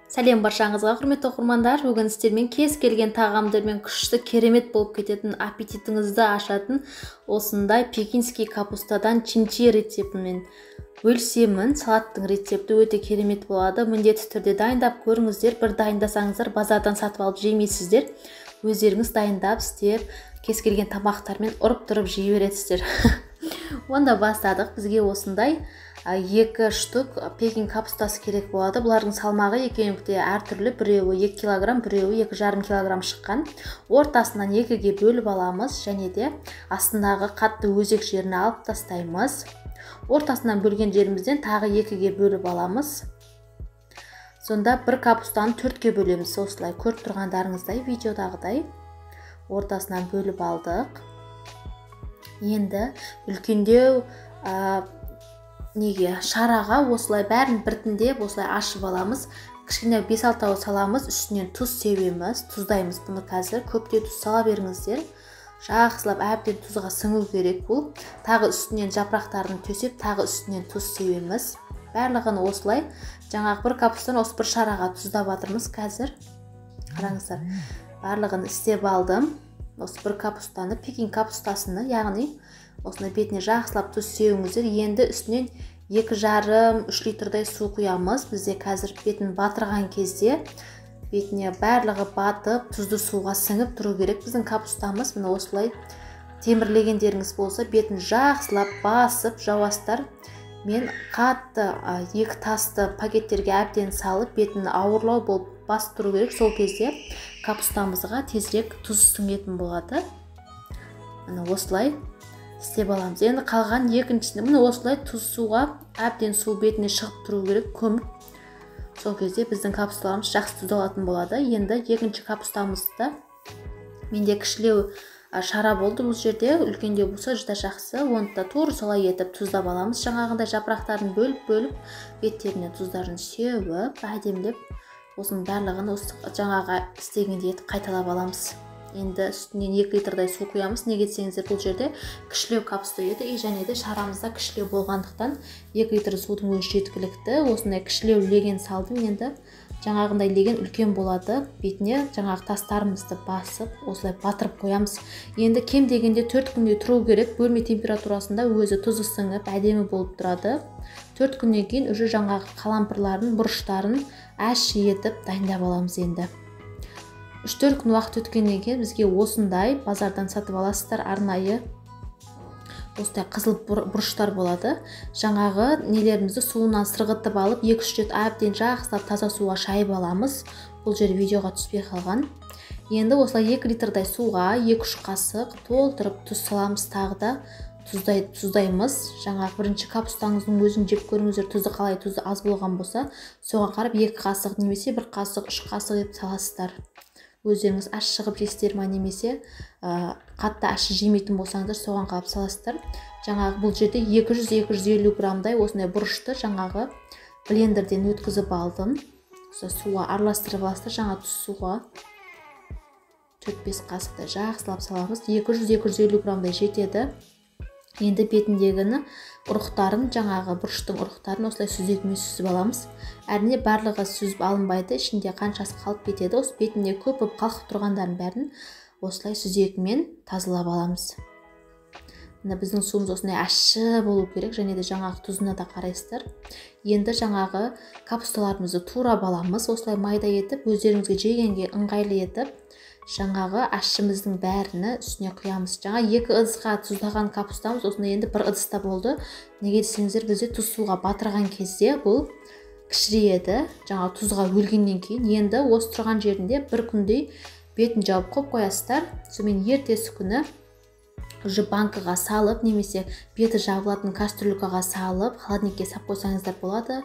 Сәлем баршаңызға, құрметті оқырмандар. Бүгін сіздермен кез келген тағамдармен күшті керемет болып кететін, аппетитіңізді ашатын осындай пекинский капустадан чимчи рецептімен бөлісемін. Салаттың рецепті өте керемет болады. Міндетті түрде дайындап көріңіздер. Бір дайындасаңыздар, базардан сатып алып жемейсіздер. Өздеріңіз дайындап істеп, кез келген тамақтармен ұрып тұрып жей бересіздер. Онда бастадық. Бізге осындай 2 штук пекин капустасы керек болады. Бұлардың салмағы екеуінде әртүрлі, біреуі 2 кг, біреуі 2,5 кг шыққан. Ортасынан 2-ге бөліп аламыз және де астындағы қатты өзек жерін алып тастаймыз. Ортасынан бөлген жерімізден тағы 2-ге бөліп аламыз. Сонда бір капустаны 4-ге бөлеміз. Осылай көріп тұрғандарыңыздай видеодағыдай ортасынан бөліп алдық. Енді үлкендеу шараға осылай бәрін біртіндеп осылай ашып аламыз. Кішкене 5-6 саламыз, үстінен тұз себеміз, тұздаймыз. Бұны қазір көптеп тұз сала беріңіздер. Жақсылап әбден тұзға сіңу керек бұл. Тағы үстінен жапырақтарын төсеп, тағы үстінен тұз себеміз. Барлығын осылай жаңағы бір капустаны осы бір шараға тұздап жатырмыз қазір. Қараңыздар, барлығын істеп алдым. Осы бір капустаны, пекин капустасыны, яғни осындай бетіне жақсылап тұз сеуіңіздер. Енді үстінен 2,5-3 литрдай су құямыз. Бізде қазір бетін батырған кезде бетіне барлығы батып, тұзды суға сіңіп тұру керек. Біздің капустамыз мына осылай темірлегендеріңіз болса, бетін жақсылап басып жауастар. Мен қатты 2 тасты пакеттерге әбден салып, бетін ауырлау болып басып тұру керек. Сол кезде капустамызға тезірек тұз сіңетін болады. Мына осылай істеп аламыз. Енді қалған екіншісінде міне осылай тұз суға әбден су бетіне шығып тұру керек, көміп. Сол кезде біздің капусталарымыз жақсы тұздалатын болады. Енді екінші капустамызда менде кішілеу шара болды бұл жерде, үлкендеу болса жүдә жақсы. Оны да тура солай етіп тұздап аламыз. Жаңағындай жапырақтарын бөліп, беттеріне тұздарын сеуіп, әдемілеп, осының барлығын жаңағы істегенде етіп қайталап аламыз. Енді үстінен 2 литрдай су құямыз. Неге десеңіздер, бұл жерде кішілеу капуста еді, және де шарамызда кішілеу болғандықтан 2 литр судың өзі жеткілікті. Осындай кішілеу леген салдым. Енді жаңағындай леген үлкен болады. Бетіне жаңағы тастарымызды басып, осылай батырып қоямыз. Енді кем дегенде 4 күнде тұру керек. Бөлме температурасында өзі тұзы сіңіп, әдемі болып тұрады. 4 күннен кейін уже жаңағы қалампырларын, бұрыштарын әші етіп дайындап аламыз енді. 3-4 күн уақыт өткеннен кейін бізге осындай базардан сатып аласыздар, арнайы осындай қызыл бұрыштар болады. Жаңағы нелерімізді суынан сырғытып алып, 2-3 рет әбден жақсылап таза суға шайып аламыз. Бұл жер видеоға түспей қалған. Енді осылай 2 литрдай суға 2-3 қасық толтырып тұз саламыз, тағы да тұздаймыз. Жаңағы бірінші капустаңыздың өзін жеп көріңіздер, тұзы қалай, тұзы аз болған болса, соған қарап 2 қасық немесе 1 қасық, 3 қасық еп саласыздар. Өздеріңіз аш шығып жейсіздер ма, немесе қатты аш жемейтін болсаңыздар, соған қалап саласыздар. Жаңағы бұл жерде 200-250 грамдай осындай бұрышты жаңағы блендерден өткізіп алдым. Суға араластырып аласыздар. Жаңа тұз суға 4-5 қасықтай жақсылап саламыз. 200-250 грамдай жетеді. Енді бетіндегіні ұрықтарын, жаңағы бұрыштың ұрықтарын осылай сүзекімен сүзіп аламыз. Әрине барлығы сүзіп алынбайды, ішінде қаншасы қалып кетеді. Осы бетінде көпіп қалқып тұрғандарын бәрін осылай сүзекімен тазалап аламыз. Мына біздің суымыз осындай ащы болу керек, және де жаңағы тұзына да қарайсыздар. Енді жаңағы капусталарымызды турап аламыз, осылай майда етіп, өздеріңізге жегенге ыңғайлы етіп, жаңағы ащымыздың бәріні үстіне құямыз. Жаңа 2 ыдысқа тұздаған капустамыз осындай енді 1 ыдыста болды. Неге десеңіздер, бізде тұз суға батырған кезде бұл кішірейеді. Жаңа тұзға өлгеннен кейін енді осы тұрған жерінде 1 күндей бетін жауып қойып қоясыздар. Сонымен ертесі күні уже банкаға салып, немесе беті жабылатын кастрюлькаға салып, холодильникке салып қойсаңыздар болады.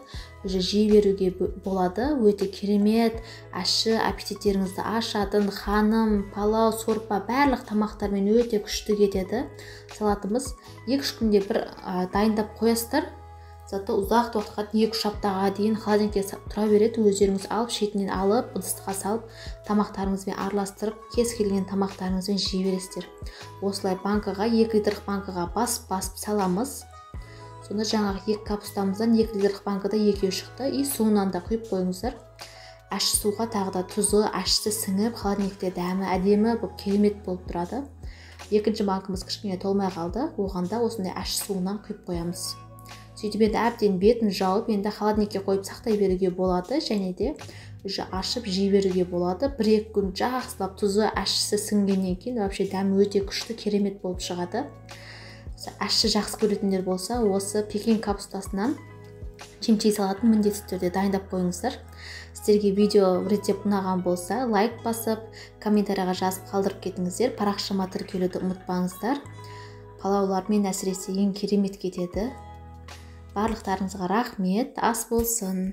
Уже жей беруге болады. Өте керемет, ащы, аппетиттеріңізді ашатын, ханым, палау, сорпа, барлық тамақтармен өте күшті кетеді. Салатымыз 2-3 күнде бір дайындап қоясыздар. Зато ұзақ уақытқа 2-3 аптаға дейін холодильникте тұра береді. Өздеріңіз алып, шетінен алып, ыдысқа салып, тамақтарыңызбен араластырып, кез келген тамақтарыңызбен жей бересіздер. Осылай банкаға, 2 литр банкаға басып саламыз. Сонда жаңағы 2 капустамыздан 2 литр банкада 2 шықты. И суынан да құйып қойыңыздар. ащы суға тағы да тұзы ащысы сіңіп холодильникте дәмі әдемі болып керемет болып тұрады. Екінші банкымыз кішкене толмай қалды, оған да осындай ащы суынан құйып қоямыз. Сөйтіп енді әбден бетін жауып, енді холодильникке қойып сақтай беруге болады, және де уже ашып жей беруге болады. 1-2 күн жақсылап тұзы ащысы сіңгеннен кейін вообще дәмі өте күшті керемет болып шығады. Ащы жақсы көретіндер болса, осы пекин капустасынан чимчи салатын міндетті түрде дайындап қойыңыздар. Сіздерге видео рецепт ұнаған болса, лайк басып, комментарияға жазып қалдырып кетіңіздер. Парақшама тіркелуді ұмытпаңыздар. Палаулар мен әсіресе ең керемет кетеді. Барлықтарыңызға рахмет, ас болсын.